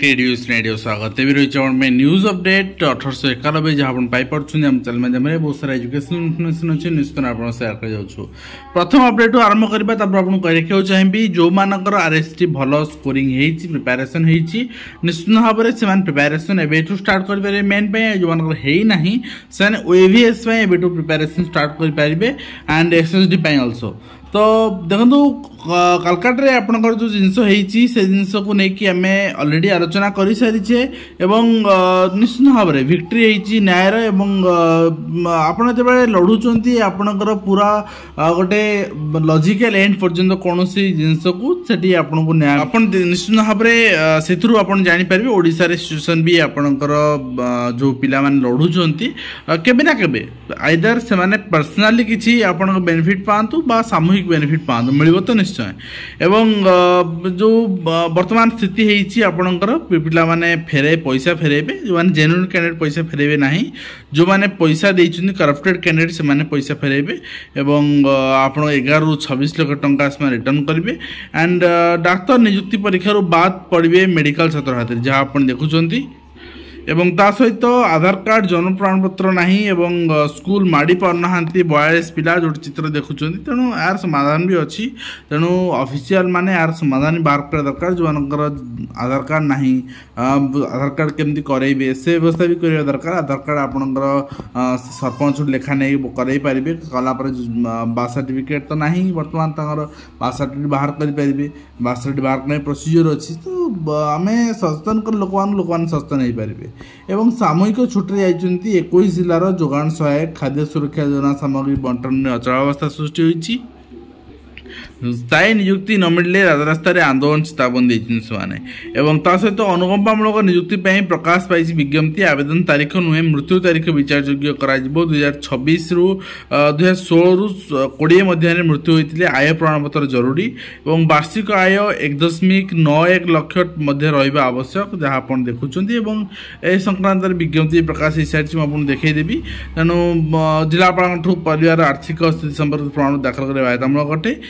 Radio स्वागत है रही में न्यूज अपडेट 1891 जहाँ पाइपे आम चैनल माध्यम बहुत सारा एजुकेशनल इनफर्मेशन अच्छे निश्चित आप सेयार कर प्रथम अपडेट आरंभ करवा आपको कही रखा चाहिए जो मानकर आरएसटी भल स्कोरिंग प्रिपेरेसन निश्चित भाव में से प्रिपेरेसन एवं स्टार्ट करेंगे मेन जो मानकर से ओएवीएस प्रिपेरेसन स्टार्ट करेंगे एंड एसएसडी अल्सो तो देखो कलकाता आपंकर जो जिनस से जिनस को लेकिन आम अलरेडी आलोचना कर सारीचे एवं निश्चित भाव में विक्ट्री न्यायर आप लड़ुंट आपणकर पूरा गोटे लॉजिकल एंड पर्यंत कौन जिनस को सेठी आपको न्याय आप निश्चित भाव में से जापर ओडिशा सिचुएसन भी आपणकर जो पिला लड़ुंट केबे ना केबे आइदर से पर्सनाली किसी आप बेनिफिट पातु बा सामूहिक बेनिफिट पातु मिल तो निश्चय एवं जो वर्तमान स्थिति है आपणकर पिला माने फेरे पैसा फेरेबे जो माने जेन्युइन कैंडिडेट पैसा फेरेबे नहीं जो माने पैसा देइछुनी करप्टेड कैंडिडेट से माने पैसा फेरेबे एवं आपण 11 रु 26 लाख टंका से रिटर्न करेंगे एंड डाक्तर नियुक्ति परीक्षा बाद पड़े मेडिकल छात्र हाथ जहाँ आप देखुंत एवं ता सहित आधार कार्ड जन्म प्रमाणपत्र नहीं एवं स्कूल माड़ी पारना 42 पिला जो चित्र देखुं तेणु यार समाधान भी अच्छी तेणु ऑफिशियल माने यार समाधान बाहर कर दरकार जो मानकर आधार कार्ड नहीं आधार कार्ड केमती करेबे से व्यवस्था भी करेगा दरकार आधार कार्ड आपणकर सरपंच लेखा नहीं करे पारे कलापर बाथ सर्टिफिकेट तो नहीं बर्तमान बाथ सर्टिफिकेट बाहर करेंगे बाथ सर्टिफिकेट बाहर करने प्रोसीजर अच्छी तो आम सचेतन कर लोक सचेतन हो पारे एवं सामूहिक छुट्टी जाइए 21 जिलार जोगाण सहायक खाद्य सुरक्षा योजना सामग्री बंटन में अचलावस्था सृष्टि होती स्थायी नियुक्ति न मिले राजरास्ता आंदोलन चेतावनी सहित अनुकंपामूलक नियुक्ति प्रकाश पाई विज्ञप्ति आवेदन तारीख नुहे मृत्यु तारीख विचार योग्य 2026 रु 2016 रु 20 मध्य मृत्यु होते आय प्रमाणपत्र जरूरी और वार्षिक आय 1.91 लाख मध्य रहा आवश्यक जहाँ आप देखुं संक्रांत विज्ञप्ति प्रकाश हो सारी मुझे देखईदेवी तेणु जिलापाल परिवार आर्थिक स्थिति संपर्क प्रमाण दाखल करने बाध्यतामूलक अटे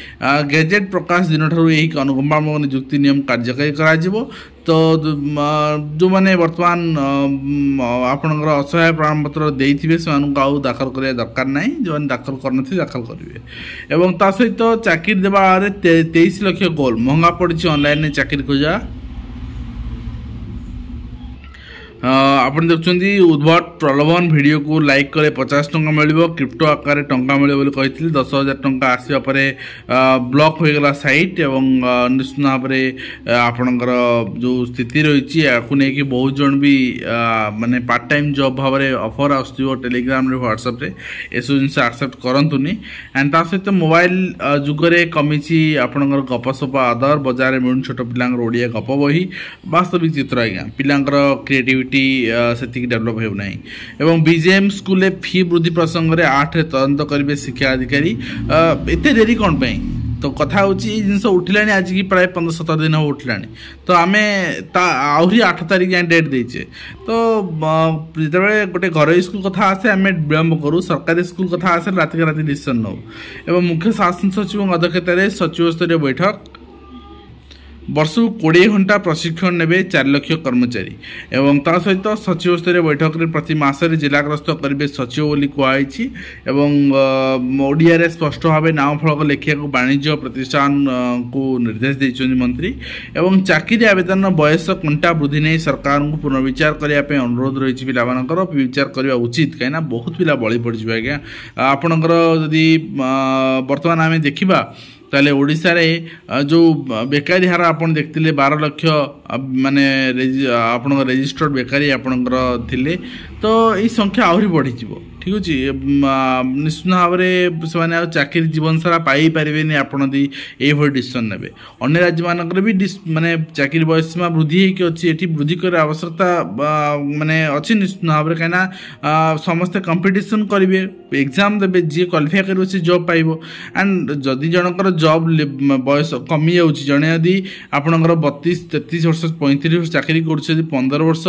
गैजेट प्रकाश दिन ठारू यही अनुकंपामूलक नियुक्ति नियम कार्यकारी करा तो जो मैंने वर्तमान आपणकर असहाय प्रमाणपत्र देते से आउ दाखल करने दरकार ना जो मैंने दाखल करन दाखल करेंगे एवं ता सहित चाकरी देवा 23 लाख गोल महंगा पड़ी ऑनलाइन चाकरी खोजा आप देखुं उद्भट प्रलोभन वीडियो को लाइक कले 50 टंका मिल क्रिप्टो आकार टंका मिले कही 10,000 टंका आसवापर ब्लॉक हो गला साइट एवं निश्चित भाव में आपणकर जो स्थिति रही है बहुत जन भी माने पार्ट टाइम जॉब भाव में ऑफर आसो टेलीग्राम व्हाट्सएप एसब जिन एक्सेप्ट करतुनि एंड ता सहित मोबाइल जुगरे कमी आपणकर गपसप आदर बजार मिलून छोट पिलांकर ओडिया गप बही वास्तविक चित्र आज्ञा पिलांकर क्रिएटिविटी से डेभलप होना एवं बीजेएम स्कूल फी वृद्धि प्रसंग में 8 तदंत करेंगे शिक्षा अधिकारी एत डेरी कौन पाई तो कथा हूँ जिनस उठिला आज की प्राय 15-17 दिन हम उठिला तो आम आहरी 8 तारीख जाए डेट देचे तो जो गोटे घर स्कूल कथा आसे आम विलम्ब करूँ सरकारी स्कूल कथा आसे रात के राति डिसीजन नौ एवं मुख्य शासन सचिव अध्यक्षतार सचिव स्तरीय बैठक वर्ष 20 घंटा प्रशिक्षण ने 4 लाख कर्मचारी एवं ता सहित सचिव स्तरीय बैठक में प्रति मासरे जिला ग्रस्त करेंगे सचिव बोली कहुई ओडिया स्पष्ट भाव नाम फलक लेखा वाणिज्य प्रतिष्ठान को निर्देश देते मंत्री एवं चाकरी आवेदन बयस कंटा वृद्धि नहीं सरकार को पुनर्विचार करने अनुरोध रही पिलामानकर विचार करने उचित कहीं बहुत पिला बली पड़ आज्ञा आपणकर जदि बर्तमान आम देखा ताले ओडिशा रे जो बेकारी हार आप देखते 12 लाख माने आपण रजिस्टर्ड बेकारी आपणकर थिले तो ये संख्या आहरी बढ़ी ठीक अच्छे निश्चित भाव में से चाकरी जीवन सारा पाई पारे आपड़ ये डिसीजन ने अन्य राज्य मानक भी माने चाकरी बयस सीमा वृद्धि होती अच्छी वृद्धि कर आवश्यकता माने अच्छी निश्चित भाव में कहीं समस्ते कंपटीशन करेंगे एग्जाम देवे जी क्वालिफाई कर जॉब पाइब एंड जदि जनकर जॉब बयस कमी जाऊँगी जड़े यदि आपणकर 32-33 वर्ष 35 वर्ष चाकरी कर 15 वर्ष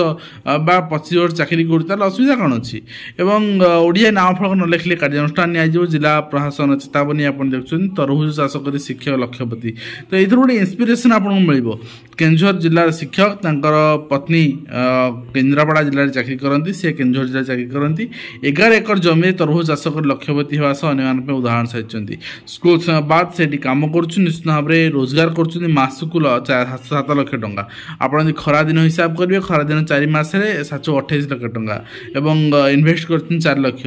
बा 25 वर्ष चाकरी कर असुविधा कौन अच्छी एवं ओडिया नाम फलक न लिखले कार्यानुष्ठान निया जिला प्रशासन चेतावनी आप देखुं तरभुज चाष कर शिक्षक लक्ष्यपति तो ये गोटे इन्स्पिरेसन आपको मिल केन्दुझर जिलार शिक्षक तांकर पत्नी केन्द्रापड़ा जिले में चाकरी करती सी केन्दुझर जिले चाकरी करती 11 एकर जमी तरभुज चाष कर लक्ष्यपति होगा सह अन्य उदाहरण सारी स्कूल समय बाद से कम कर निश्चित भाव में रोजगार कर मासक 7 लाख टंका आपड़ खरा दिन हिसाब करेंगे खरा दिन 4 मासरे 728 लाख टंका एवं इन्वेस्ट कर 4 लाख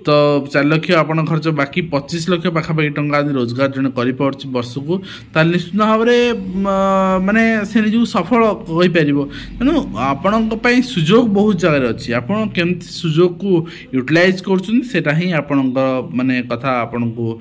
तो 4 लाख आप खर्च बाकी 25 लाख पाखापाखि टंका रोजगार जन कर वर्ष को निश्चित भाव में माने से निज सफल हो तेणु आपण सुजोग बहुत जगह अच्छी आपड़ केमती सुजोग को यूटिलाइज करटा ही आपण माने कथा आपण को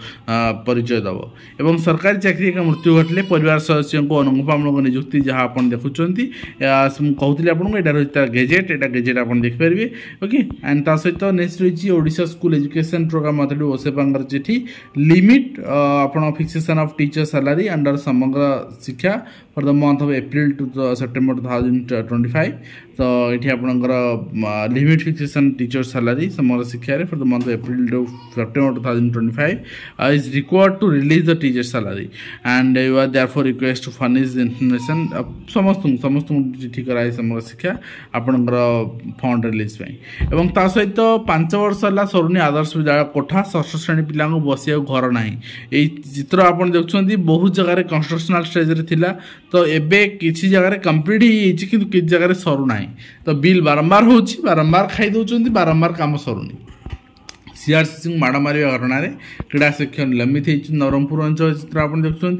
परिचय दब एवं सरकारी चाकरी का मृत्यु घटले परिवार सदस्यों को अनुकंपामूलक नियुक्ति जहाँ आप देखुं कहते आपको यहाँ रही तार गेजेट यहाँ गेजेट आप देखिपारे ओके एंड ता सहित नेक्स्ट रही Odisha school education program authority ओसेपांगर चिठी लिमिट आपण fixation of teacher salary under Samagra Shiksha for the month of April to September 2025 तो ये आपंकर limit fixation teacher salary Samagra Shiksha for the month of April to September 2025 is required to release the teacher salary and you are therefore request to furnish information समस्त चिठी कराई समग्र शिक्षा आपंकर fund release एवं ता सहित 5 वर्ष है सरुनी आदर्श विद्यालय कोठा 6ठ श्रेणी पिला बसिया घर ना ये चित्र आप देखुं बहुत जगह कंस्ट्रक्शनल स्टेज थिला तो एबे किसी जगह कंप्लीट हो किसी जगह सरुना तो बिल बारंबार होची बारंबार खाई दौरान बारंबार काम सरुनी सीआरसीसी माड़ मारिया घटना क्रीड़ा शिक्षक निलंबित होती नवरंगपुर अंचल चित्र आप देखुं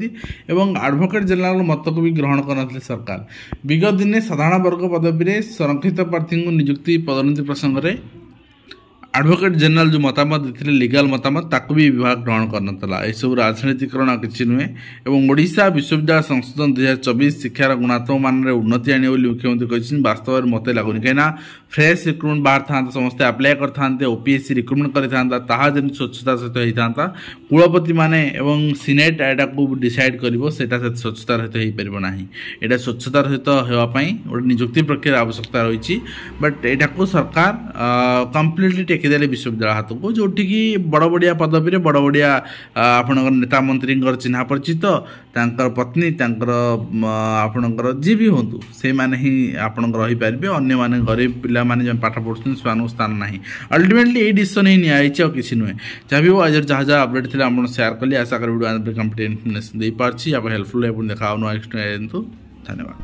एवं एडवोकेट जनरल मत को भी ग्रहण करते सरकार विगत दिन साधारण वर्ग पदवी में संरक्षित प्रार्थी को नियुक्ति पदोन्नति प्रसंग में एडवोकेट जनरल जो मतामत देते लीगल मतामत ताकू भी विभाग ग्रहण करनतला एसबू राजनीतिकरण किसी नुहे एवं ओडिशा विश्वविद्यालय संशोधन 2024 शिक्षार गुणात्मक मान में उन्नति आने मुख्यमंत्री कहते वास्तव में मत लगुनि कहीं फ्रेश रिक्रुटमेंट बाहर था समस्ते आप्लाय करते ओपीएससी रिक्रुटमेंट करता जब स्वच्छता सहित होता कुलपति माने एवं सिनेट एटा को डिसाइड कर स्वच्छता सहित हो पार ना यहाँ स्वच्छता सहित होगापाई गोटे नियुक्ति प्रक्रिया आवश्यकता रही बट यहाँ को सरकार कम्प्लीटली टेकिदेले विश्वविद्यालय हाथ को जोटि बड़ बड़िया पदवी बड़ बड़िया आपणकर नेता मंत्री चिन्हा परिचित तांकर पत्नी आपणकर जी भी हूँ से माने ही आपणकर रही पारे अन्य माने गरीब पिला माने पाठ पढ़ुं से स्थान ना अल्टिमेटली यही डिसीजन ही निया किसी नुहे जहाँ भी आज जहाँ जहाँ अपडेट थे आप शेयर कली आशा कर वीडियो कंप्लीट इन्फॉर्मेशन दे पार्टी आप हेल्पफुल देखा नेक्स्ट धन्यवाद।